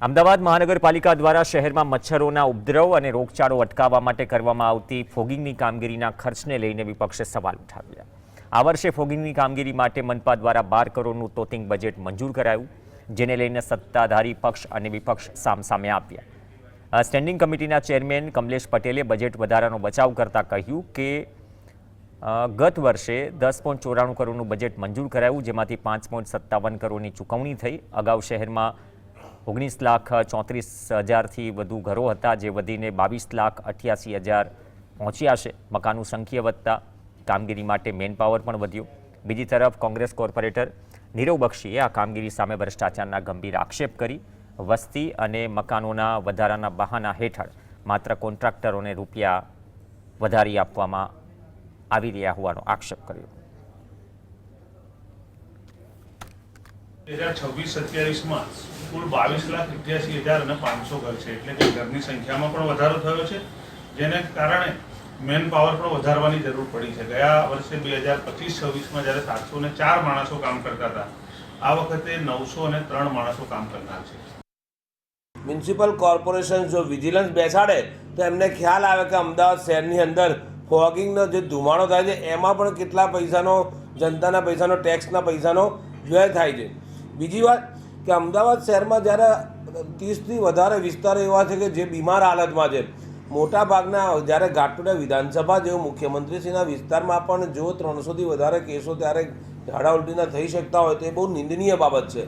અમદાવાદ મહાનગરપાલિકા દ્વારા શહેરમાં મચ્છરોના ઉપદ્રવ અને રોગચાળો અટકાવવા માટે કરવામાં આવતી ફોગિંગની કામગીરીના ખર્ચને લઈને વિપક્ષે સવાલ ઉઠાવ્યા। આ વર્ષે ફોગિંગની કામગીરી માટે મનપા દ્વારા 12 કરોડનું તોતિંગ બજેટ મંજૂર કરાયું, જેને લઈને સત્તાધારી પક્ષ અને વિપક્ષ સામસામે આવ્યા। સ્ટેન્ડિંગ કમિટીના ચેરમેન કમલેશ પટેલે બજેટ વધારાનો બચાવ કરતા કહ્યું કે ગત વર્ષે 10.94 કરોડનું બજેટ મંજૂર કરાયું, જેમાંથી 5.57 કરોડની ચૂકવણી થઈ। અગાઉ શહેરમાં 19,34,000થી વધુ ઘરો હતા, જે વધીને 22,88,000 પહોંચ્યા છે। મકાનનું સંખ્યા વધતા કામગીરી માટે મેન પાવર પણ વધ્યો। બીજી તરફ કોંગ્રેસ કોર્પોરેટર નીરવ બક્ષીએ આ કામગીરી સામે ભ્રષ્ટાચારના ગંભીર આક્ષેપ કરી વસ્તી અને મકાનોના વધારાના બહાના હેઠળ માત્ર કોન્ટ્રાક્ટરોને રૂપિયા વધારી આપવામાં આવી રહ્યા હોવાનો આક્ષેપ કર્યો। 2026-27 માં કુલ 22,88,500 ઘર છે, એટલે કે ઘરની સંખ્યામાં પણ વધારો થયો છે, જેને કારણે મેન પાવર પણ વધારવાની જરૂર પડી છે। ગયા વર્ષે 2025-26 માં જ્યારે 704 માણસો કામ કરતા હતા, આ વખતે 903 માણસો કામ કરનાર છે। મ્યુનિસિપલ કોર્પોરેશન જો વિજિલન્સ બેસાડે તો એમને ખ્યાલ આવે કે અમદાવાદ શહેરની અંદર ફોગિંગનો જે ધુમાડો થાય છે એમાં પણ કેટલા પૈસાનો, જનતાના પૈસાનો, ટેક્સના પૈસાનો વ્યય થાય છે। બીજી વાત કે અમદાવાદ શહેરમાં જ્યારે 30થી વધારે વિસ્તારો એવા છે કે જે બીમાર હાલતમાં છે। મોટાભાગના જ્યારે ઘાટોડા વિધાનસભા જેવો મુખ્યમંત્રીશ્રીના વિસ્તારમાં પણ જો 300થી વધારે કેસો ત્યારે ઝાડા ઉલટીના થઈ શકતા હોય તો એ બહુ નિંદનીય બાબત છે।